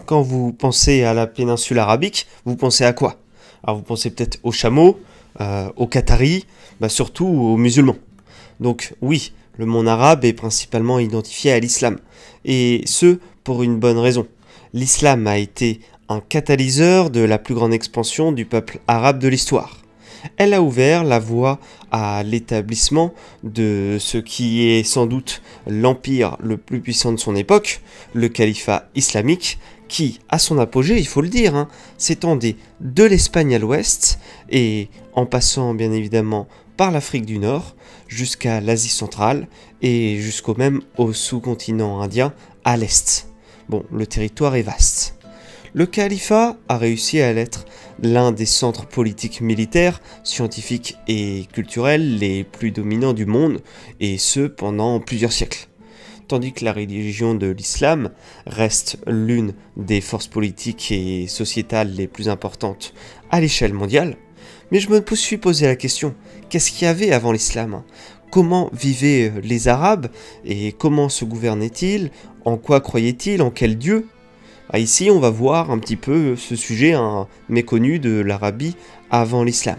Quand vous pensez à la péninsule arabique, vous pensez à quoi? Alors vous pensez peut-être aux chameaux, aux Qataris, surtout aux musulmans. Donc oui, le monde arabe est principalement identifié à l'islam. Et ce, pour une bonne raison. L'islam a été un catalyseur de la plus grande expansion du peuple arabe de l'histoire. Elle a ouvert la voie à l'établissement de ce qui est sans doute l'empire le plus puissant de son époque, le califat islamique, qui, à son apogée, il faut le dire, s'étendait de l'Espagne à l'ouest, et en passant bien évidemment par l'Afrique du Nord, jusqu'à l'Asie centrale, et jusqu'au même au sous-continent indien à l'est. Bon, le territoire est vaste. Le califat a réussi à être l'un des centres politiques, militaires, scientifiques et culturels les plus dominants du monde, et ce pendant plusieurs siècles. Tandis que la religion de l'islam reste l'une des forces politiques et sociétales les plus importantes à l'échelle mondiale. Mais je me suis posé la question, qu'est-ce qu'il y avait avant l'islam? Comment vivaient les Arabes et comment se gouvernaient-ils? En quoi croyaient-ils? En quel dieu? Ici, on va voir un petit peu ce sujet méconnu de l'Arabie avant l'islam.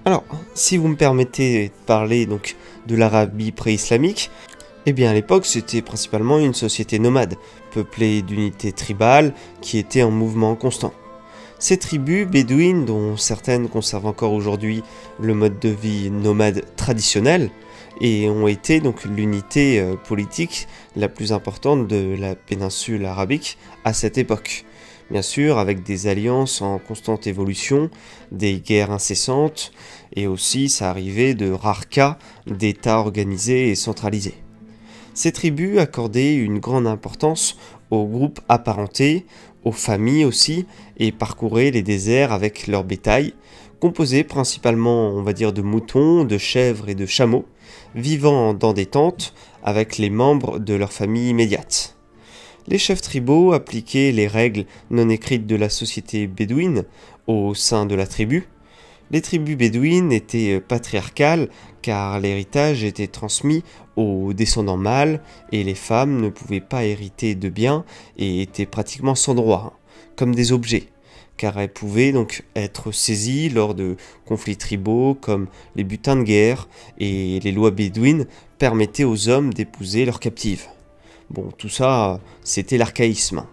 Alors, si vous me permettez de parler donc de l'Arabie pré-islamique, eh bien à l'époque c'était principalement une société nomade, peuplée d'unités tribales qui étaient en mouvement constant. Ces tribus bédouines, dont certaines conservent encore aujourd'hui le mode de vie nomade traditionnel, et ont été donc l'unité politique la plus importante de la péninsule arabique à cette époque. Bien sûr, avec des alliances en constante évolution, des guerres incessantes, et aussi ça arrivait de rares cas d'États organisés et centralisés. Ces tribus accordaient une grande importance aux groupes apparentés, aux familles aussi, et parcouraient les déserts avec leur bétail, composé principalement, on va dire, de moutons, de chèvres et de chameaux, vivant dans des tentes avec les membres de leur famille immédiate. Les chefs tribaux appliquaient les règles non écrites de la société bédouine au sein de la tribu. Les tribus bédouines étaient patriarcales car l'héritage était transmis aux descendants mâles et les femmes ne pouvaient pas hériter de biens et étaient pratiquement sans droit, comme des objets, car elles pouvaient donc être saisies lors de conflits tribaux comme les butins de guerre, et les lois bédouines permettaient aux hommes d'épouser leurs captives. Bon, tout ça, c'était l'archaïsme.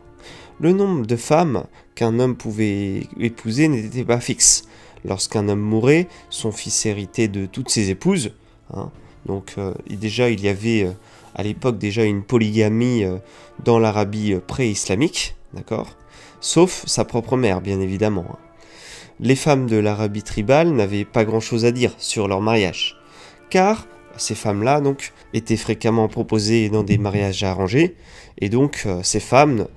Le nombre de femmes qu'un homme pouvait épouser n'était pas fixe. Lorsqu'un homme mourait, son fils héritait de toutes ses épouses. Donc déjà, il y avait à l'époque déjà une polygamie dans l'Arabie pré-islamique, d'accord ? Sauf sa propre mère, bien évidemment. Les femmes de l'Arabie tribale n'avaient pas grand-chose à dire sur leur mariage, car ces femmes-là donc étaient fréquemment proposées dans des mariages arrangés, et donc ces femmes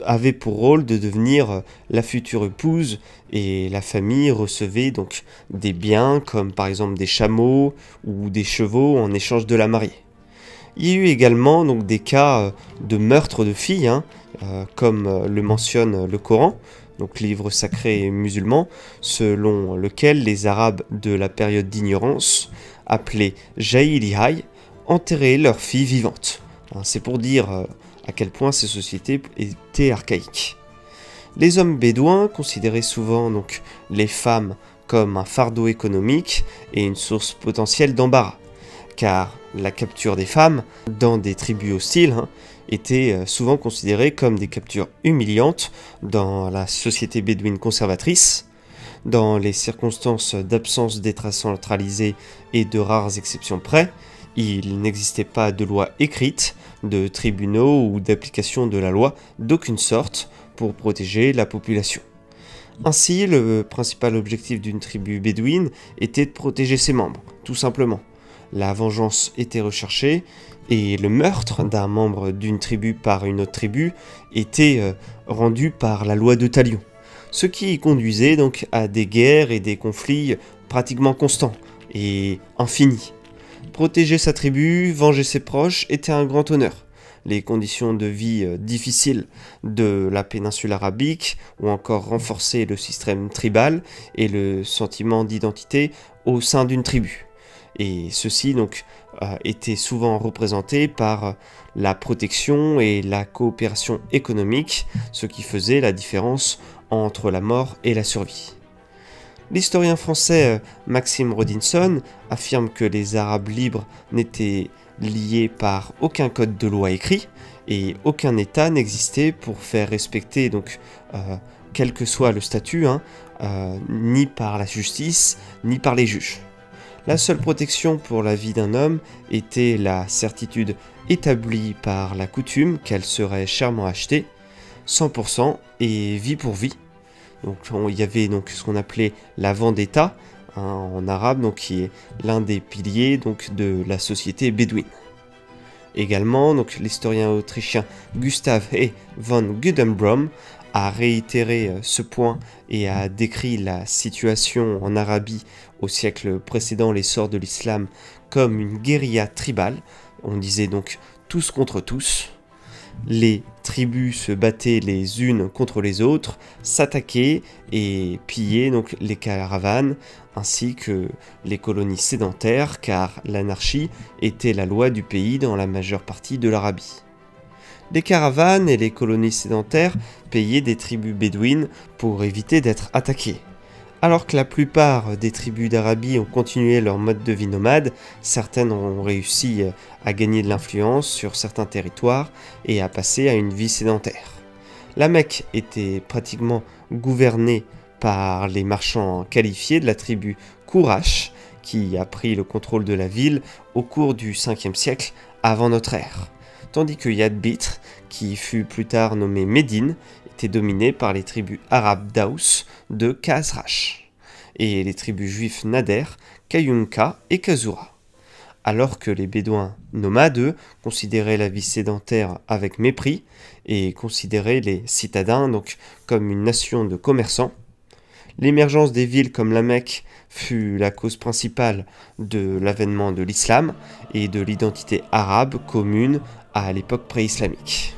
avaient pour rôle de devenir la future épouse, et la famille recevait donc des biens comme par exemple des chameaux ou des chevaux en échange de la mariée. Il y a eu également donc des cas de meurtre de filles, comme le mentionne le Coran, donc livre sacré musulman, selon lequel les Arabes de la période d'ignorance, appelés Jahiliyyah, enterraient leurs filles vivantes. C'est pour dire à quel point ces sociétés étaient archaïques. Les hommes bédouins considéraient souvent donc les femmes comme un fardeau économique et une source potentielle d'embarras, car la capture des femmes dans des tribus hostiles était souvent considérée comme des captures humiliantes dans la société bédouine conservatrice. Dans les circonstances d'absence d'État centralisé et de rares exceptions près, il n'existait pas de loi écrite, de tribunaux ou d'application de la loi d'aucune sorte pour protéger la population. Ainsi, le principal objectif d'une tribu bédouine était de protéger ses membres, tout simplement. La vengeance était recherchée et le meurtre d'un membre d'une tribu par une autre tribu était rendu par la loi de Talion, ce qui conduisait donc à des guerres et des conflits pratiquement constants et infinis. Protéger sa tribu, venger ses proches était un grand honneur. Les conditions de vie difficiles de la péninsule arabique ou encore renforcer le système tribal et le sentiment d'identité au sein d'une tribu. et ceux-ci donc étaient souvent représentés par la protection et la coopération économique, ce qui faisait la différence entre la mort et la survie. L'historien français Maxime Rodinson affirme que les Arabes libres n'étaient liés par aucun code de loi écrit et aucun État n'existait pour faire respecter, donc, quel que soit le statut, ni par la justice, ni par les juges. La seule protection pour la vie d'un homme était la certitude établie par la coutume qu'elle serait chèrement achetée, 100% et vie pour vie. Donc il y avait donc ce qu'on appelait la vendetta en arabe, donc qui est l'un des piliers donc de la société bédouine. Également, donc l'historien autrichien Gustav E. von Gudenbrom a réitéré ce point et a décrit la situation en Arabie au siècle précédent l'essor de l'islam comme une guérilla tribale. On disait donc tous contre tous. Les tribus se battaient les unes contre les autres, s'attaquaient et pillaient donc les caravanes ainsi que les colonies sédentaires, car l'anarchie était la loi du pays dans la majeure partie de l'Arabie. Les caravanes et les colonies sédentaires payaient des tribus bédouines pour éviter d'être attaquées. Alors que la plupart des tribus d'Arabie ont continué leur mode de vie nomade, certaines ont réussi à gagner de l'influence sur certains territoires et à passer à une vie sédentaire. La Mecque était pratiquement gouvernée par les marchands qualifiés de la tribu Kourash, qui a pris le contrôle de la ville au cours du 5e siècle avant notre ère, tandis que Yadbitr, qui fut plus tard nommé Médine, était dominé par les tribus arabes d'Aous de Khazraj et les tribus juifs Nader, Kayunka et Kazura. Alors que les Bédouins nomades, eux, considéraient la vie sédentaire avec mépris et considéraient les citadins donc comme une nation de commerçants. L'émergence des villes comme la Mecque fut la cause principale de l'avènement de l'islam et de l'identité arabe commune à l'époque préislamique.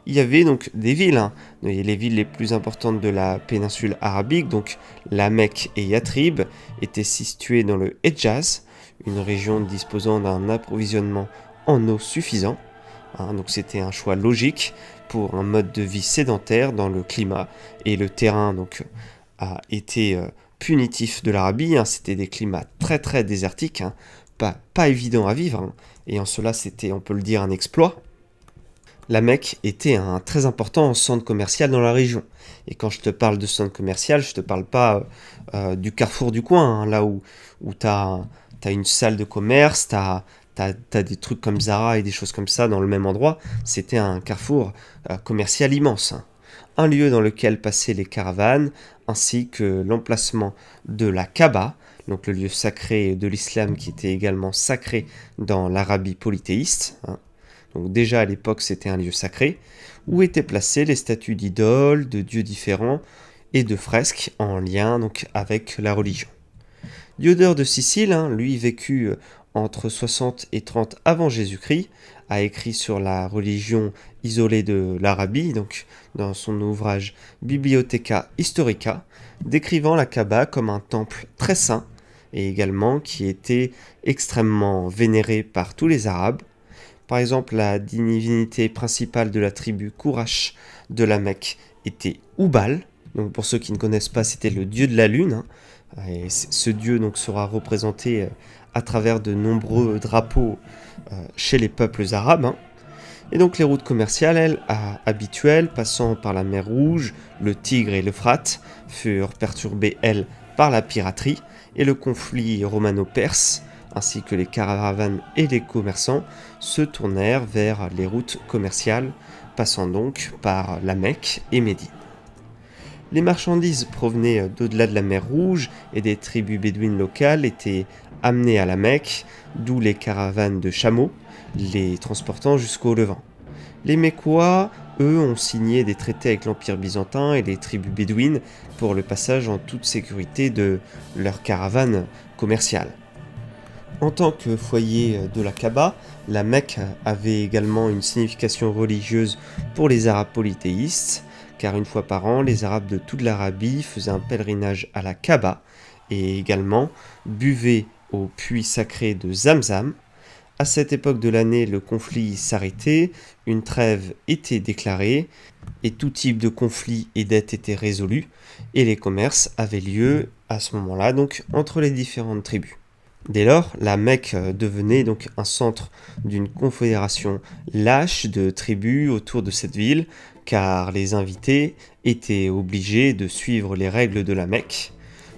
Il y avait donc des villes, les villes les plus importantes de la péninsule arabique, donc la Mecque et Yatrib, étaient situées dans le Hedjaz, une région disposant d'un approvisionnement en eau suffisant. Donc c'était un choix logique pour un mode de vie sédentaire dans le climat, et le terrain donc a été punitif de l'Arabie. C'était des climats très très désertiques, pas évident à vivre, et en cela c'était, on peut le dire, un exploit. La Mecque était un très important centre commercial dans la région. Et quand je te parle de centre commercial, je te parle pas du carrefour du coin, là où tu as une salle de commerce, tu as des trucs comme Zara et des choses comme ça dans le même endroit. C'était un carrefour commercial immense. Un lieu dans lequel passaient les caravanes, ainsi que l'emplacement de la Kaaba, donc le lieu sacré de l'islam qui était également sacré dans l'Arabie polythéiste. Donc déjà à l'époque c'était un lieu sacré, où étaient placées les statues d'idoles, de dieux différents et de fresques en lien donc avec la religion. Diodore de Sicile, lui vécut entre 60 et 30 avant Jésus-Christ, a écrit sur la religion isolée de l'Arabie, donc dans son ouvrage Bibliotheca Historica, décrivant la Kaaba comme un temple très saint et également qui était extrêmement vénéré par tous les Arabes. Par exemple, la divinité principale de la tribu Kourash de la Mecque était Oubal. Donc pour ceux qui ne connaissent pas, c'était le dieu de la lune. Et ce dieu donc sera représenté à travers de nombreux drapeaux chez les peuples arabes. Et donc les routes commerciales, elles, habituelles, passant par la mer Rouge, le Tigre et l'Euphrate, furent perturbées, elles, par la piraterie et le conflit romano-perse, ainsi que les caravanes et les commerçants se tournèrent vers les routes commerciales, passant donc par la Mecque et Médine. Les marchandises provenaient d'au-delà de la mer Rouge et des tribus bédouines locales étaient amenées à la Mecque, d'où les caravanes de chameaux, les transportant jusqu'au Levant. Les Mécois, eux, ont signé des traités avec l'Empire byzantin et les tribus bédouines pour le passage en toute sécurité de leurs caravanes commerciales. En tant que foyer de la Kaaba, la Mecque avait également une signification religieuse pour les Arabes polythéistes, car une fois par an, les Arabes de toute l'Arabie faisaient un pèlerinage à la Kaaba et également buvaient au puits sacré de Zamzam. À cette époque de l'année, le conflit s'arrêtait, une trêve était déclarée, et tout type de conflit et dette était résolu, et les commerces avaient lieu à ce moment-là, donc entre les différentes tribus. Dès lors, la Mecque devenait donc un centre d'une confédération lâche de tribus autour de cette ville, car les invités étaient obligés de suivre les règles de la Mecque.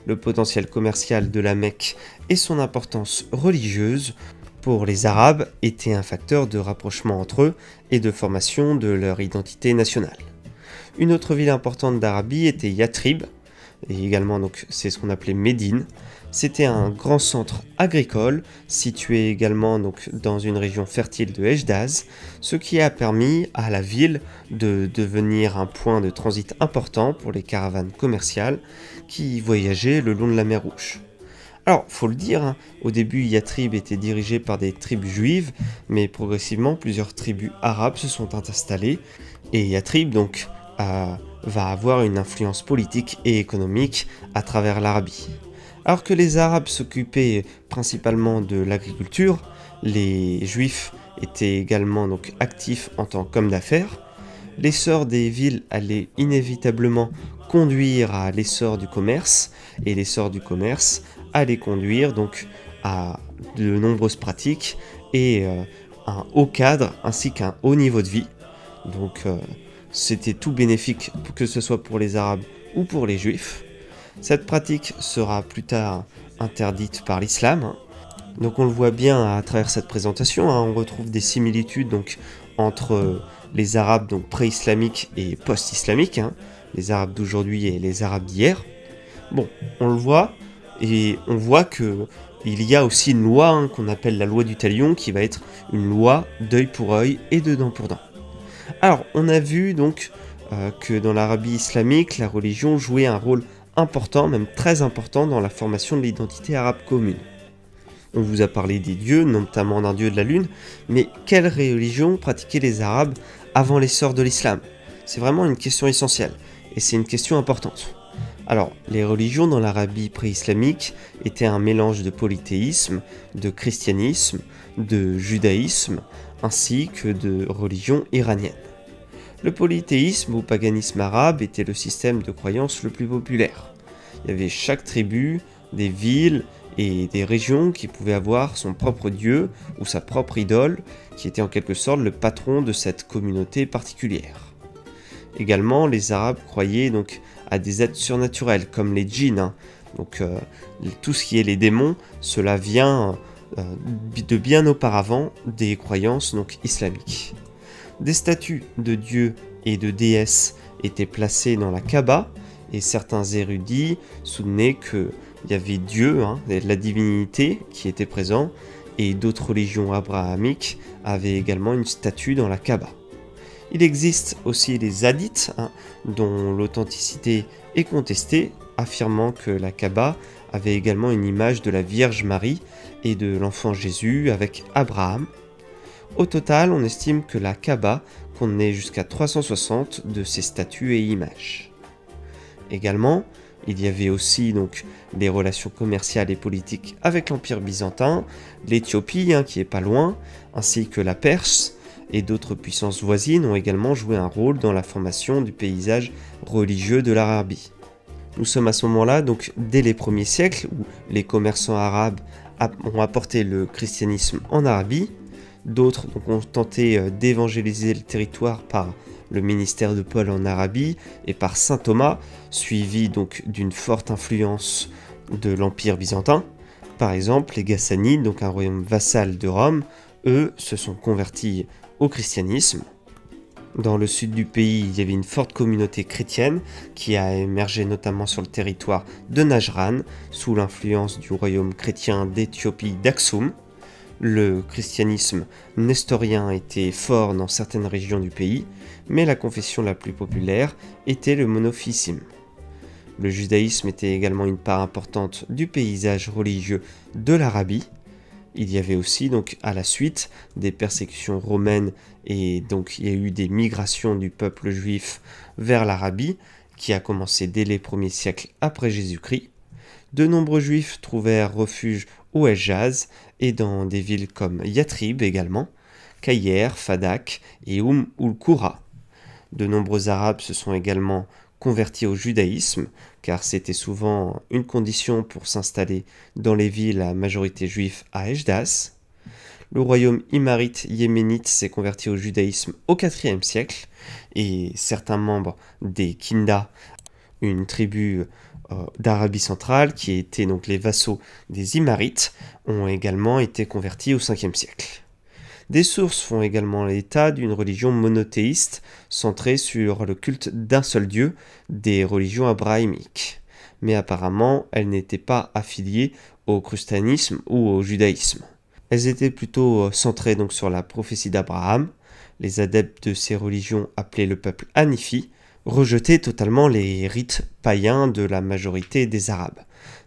Le potentiel commercial de la Mecque et son importance religieuse pour les Arabes était un facteur de rapprochement entre eux et de formation de leur identité nationale. Une autre ville importante d'Arabie était Yatrib, et également donc c'est ce qu'on appelait Médine. C'était un grand centre agricole situé également donc dans une région fertile de Hejdaz, ce qui a permis à la ville de devenir un point de transit important pour les caravanes commerciales qui voyageaient le long de la mer Rouge. Alors, faut le dire, au début Yatrib était dirigé par des tribus juives, mais progressivement plusieurs tribus arabes se sont installées, et Yatrib donc va avoir une influence politique et économique à travers l'Arabie. Alors que les Arabes s'occupaient principalement de l'agriculture, les Juifs étaient également donc actifs en tant qu'hommes d'affaires. L'essor des villes allait inévitablement conduire à l'essor du commerce, et l'essor du commerce allait conduire donc à de nombreuses pratiques et un haut cadre ainsi qu'un haut niveau de vie. Donc c'était tout bénéfique que ce soit pour les Arabes ou pour les Juifs. Cette pratique sera plus tard interdite par l'islam. Donc on le voit bien à travers cette présentation, on retrouve des similitudes donc entre les Arabes donc pré-islamiques et post-islamiques, les Arabes d'aujourd'hui et les Arabes d'hier. Bon, on le voit, et on voit que il y a aussi une loi qu'on appelle la loi du talion, qui va être une loi d'œil pour œil et de dent pour dent. Alors, on a vu donc que dans l'Arabie islamique, la religion jouait un rôle important, même très important, dans la formation de l'identité arabe commune. On vous a parlé des dieux, notamment d'un dieu de la lune, mais quelle religion pratiquaient les Arabes avant l'essor de l'islam? C'est vraiment une question essentielle, et c'est une question importante. Alors, les religions dans l'Arabie pré-islamique étaient un mélange de polythéisme, de christianisme, de judaïsme, ainsi que de religion iranienne. Le polythéisme ou paganisme arabe était le système de croyance le plus populaire. Il y avait chaque tribu, des villes et des régions qui pouvaient avoir son propre dieu ou sa propre idole, qui était en quelque sorte le patron de cette communauté particulière. Également, les Arabes croyaient donc à des êtres surnaturels comme les djinns. Donc tout ce qui est les démons, cela vient de bien auparavant des croyances donc islamiques. Des statues de dieux et de déesses étaient placées dans la Kaaba, et certains érudits soutenaient qu'il y avait Dieu, la divinité qui était présent, et d'autres religions abrahamiques avaient également une statue dans la Kaaba. Il existe aussi les hadiths, dont l'authenticité est contestée, affirmant que la Kaaba avait également une image de la Vierge Marie et de l'enfant Jésus avec Abraham. Au total, on estime que la Kaaba contenait jusqu'à 360 de ces statues et images. Également, il y avait aussi donc des relations commerciales et politiques avec l'Empire byzantin, l'Éthiopie qui est pas loin, ainsi que la Perse, et d'autres puissances voisines ont également joué un rôle dans la formation du paysage religieux de l'Arabie. Nous sommes à ce moment-là, donc dès les premiers siècles, où les commerçants arabes ont apporté le christianisme en Arabie. D'autres donc, ont tenté d'évangéliser le territoire par le ministère de Paul en Arabie et par saint Thomas, suivi donc d'une forte influence de l'Empire byzantin. Par exemple, les Ghassanides, donc un royaume vassal de Rome, eux se sont convertis au christianisme. Dans le sud du pays, il y avait une forte communauté chrétienne qui a émergé notamment sur le territoire de Najran, sous l'influence du royaume chrétien d'Éthiopie d'Aksum. Le christianisme nestorien était fort dans certaines régions du pays, mais la confession la plus populaire était le monophyisme. Le judaïsme était également une part importante du paysage religieux de l'Arabie. Il y avait aussi donc à la suite des persécutions romaines et donc il y a eu des migrations du peuple juif vers l'Arabie qui a commencé dès les premiers siècles après Jésus-Christ. De nombreux juifs trouvèrent refuge au Hejaz et dans des villes comme Yatrib également, Cayer, Fadak et ul-Qura. De nombreux Arabes se sont également convertis au judaïsme, car c'était souvent une condition pour s'installer dans les villes à majorité juive à Hejaz. Le royaume imarite yéménite s'est converti au judaïsme au IVe siècle, et certains membres des Kinda, une tribu d'Arabie centrale qui étaient donc les vassaux des Imarites, ont également été convertis au Ve siècle. Des sources font également l'état d'une religion monothéiste centrée sur le culte d'un seul dieu, des religions abrahamiques. Mais apparemment, elles n'étaient pas affiliées au christianisme ou au judaïsme. Elles étaient plutôt centrées donc sur la prophétie d'Abraham. Les adeptes de ces religions, appelés le peuple Hanifi, rejetaient totalement les rites païens de la majorité des Arabes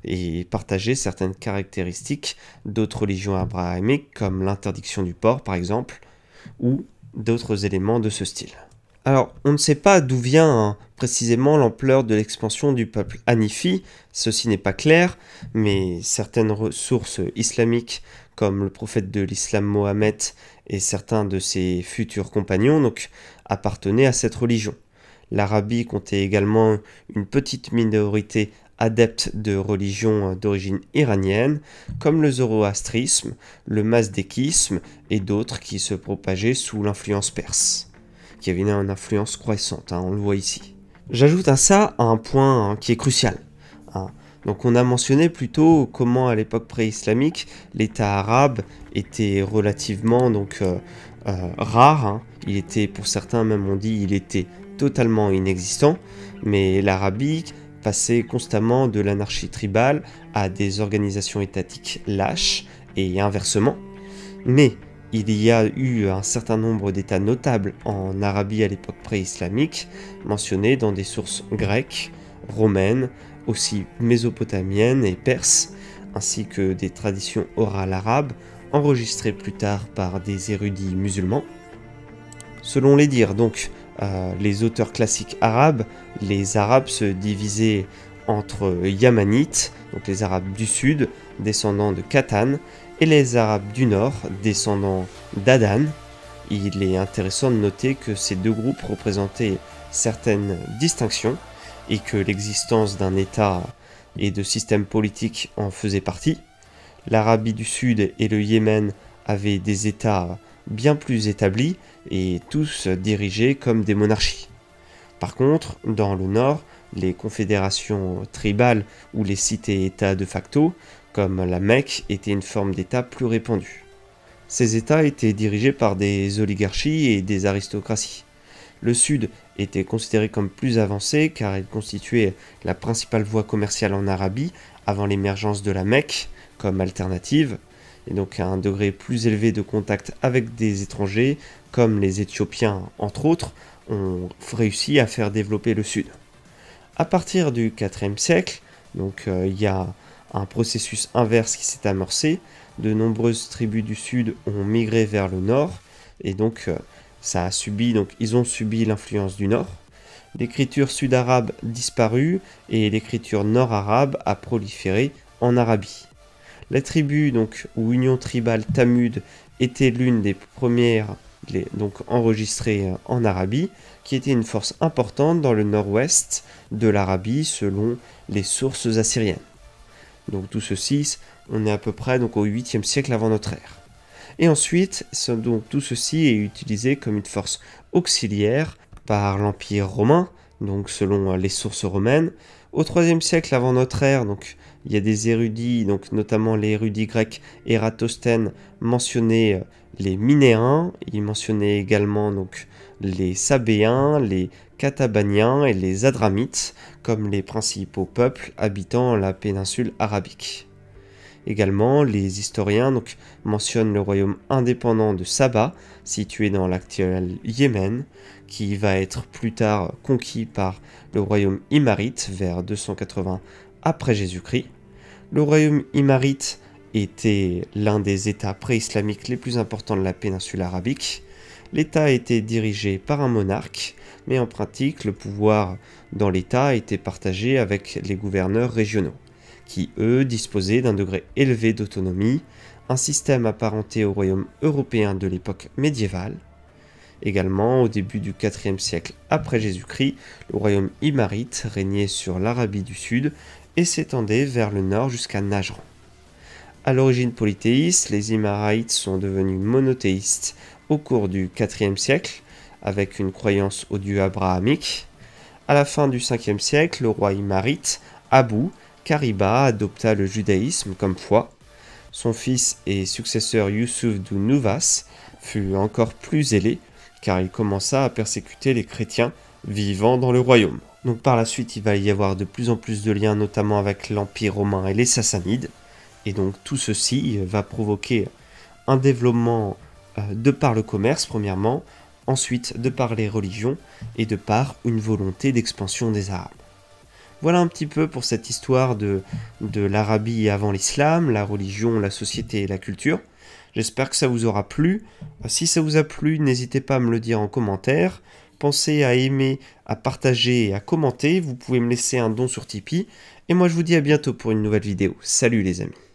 et partageaient certaines caractéristiques d'autres religions abrahamiques comme l'interdiction du porc par exemple, ou d'autres éléments de ce style. Alors, on ne sait pas d'où vient précisément l'ampleur de l'expansion du peuple Hanifi, ceci n'est pas clair, mais certaines sources islamiques comme le prophète de l'islam Mohammed et certains de ses futurs compagnons donc, appartenaient à cette religion. L'Arabie comptait également une petite minorité adepte de religions d'origine iranienne, comme le zoroastrisme, le mazdékisme et d'autres qui se propageaient sous l'influence perse, qui avait une influence croissante, on le voit ici. J'ajoute à ça un point qui est crucial. Donc on a mentionné plutôt comment à l'époque pré-islamique, l'État arabe était relativement rare. Il était, pour certains même on dit, il était totalement inexistant, mais l'Arabie passait constamment de l'anarchie tribale à des organisations étatiques lâches et inversement. Mais il y a eu un certain nombre d'États notables en Arabie à l'époque pré-islamique, mentionnés dans des sources grecques, romaines, aussi mésopotamiennes et perses, ainsi que des traditions orales arabes enregistrées plus tard par des érudits musulmans. Selon les dires, donc, les auteurs classiques arabes, les Arabes se divisaient entre Yamanites, donc les Arabes du sud, descendants de Qatan, et les Arabes du nord, descendants d'Adan. Il est intéressant de noter que ces deux groupes représentaient certaines distinctions et que l'existence d'un État et de systèmes politiques en faisait partie. L'Arabie du Sud et le Yémen avaient des États bien plus établis et tous dirigés comme des monarchies. Par contre, dans le nord, les confédérations tribales ou les cités-États de facto, comme la Mecque, étaient une forme d'État plus répandue. Ces États étaient dirigés par des oligarchies et des aristocraties. Le Sud était considéré comme plus avancé car il constituait la principale voie commerciale en Arabie avant l'émergence de la Mecque comme alternative, et donc à un degré plus élevé de contact avec des étrangers, comme les Éthiopiens entre autres, ont réussi à faire développer le Sud. À partir du IVe siècle, il y a un processus inverse qui s'est amorcé, de nombreuses tribus du Sud ont migré vers le Nord, et ils ont subi l'influence du Nord. L'écriture sud-arabe disparut et l'écriture nord-arabe a proliféré en Arabie. La tribu ou union tribale tamude était l'une des premières enregistrées en Arabie, qui était une force importante dans le nord-ouest de l'Arabie selon les sources assyriennes. Donc tout ceci, on est à peu près au 8e siècle avant notre ère. Et ensuite, tout ceci est utilisé comme une force auxiliaire par l'Empire romain, donc selon les sources romaines. Au 3e siècle avant notre ère, il y a des érudits, notamment les érudits grecs Ératosthène mentionnaient les Minéens, il mentionnait également les Sabéens, les Catabaniens et les Adramites comme les principaux peuples habitant la péninsule arabique. Également, les historiens mentionnent le royaume indépendant de Saba, situé dans l'actuel Yémen, qui va être plus tard conquis par le royaume imarite vers 280 après Jésus-Christ. Le royaume imarite était l'un des États pré-islamiques les plus importants de la péninsule arabique. L'État était dirigé par un monarque, mais en pratique, le pouvoir dans l'État était partagé avec les gouverneurs régionaux, qui, eux, disposaient d'un degré élevé d'autonomie, un système apparenté au royaume européen de l'époque médiévale. Également, au début du IVe siècle après Jésus-Christ, le royaume Imarite régnait sur l'Arabie du Sud et s'étendait vers le nord jusqu'à Najran. À l'origine polythéiste, les Imarites sont devenus monothéistes au cours du IVe siècle, avec une croyance au dieu abrahamique. À la fin du Ve siècle, le roi Imarite, Abou Kariba, adopta le judaïsme comme foi. Son fils et successeur Youssouf Nouvas fut encore plus zélé, car il commença à persécuter les chrétiens vivant dans le royaume. Donc par la suite, il va y avoir de plus en plus de liens, notamment avec l'Empire romain et les Sassanides. Et donc tout ceci va provoquer un développement de par le commerce, premièrement, ensuite de par les religions et de par une volonté d'expansion des Arabes. Voilà un petit peu pour cette histoire de l'Arabie avant l'islam, la religion, la société et la culture. J'espère que ça vous aura plu. Si ça vous a plu, n'hésitez pas à me le dire en commentaire. Pensez à aimer, à partager et à commenter. Vous pouvez me laisser un don sur Tipeee. Et moi je vous dis à bientôt pour une nouvelle vidéo. Salut les amis.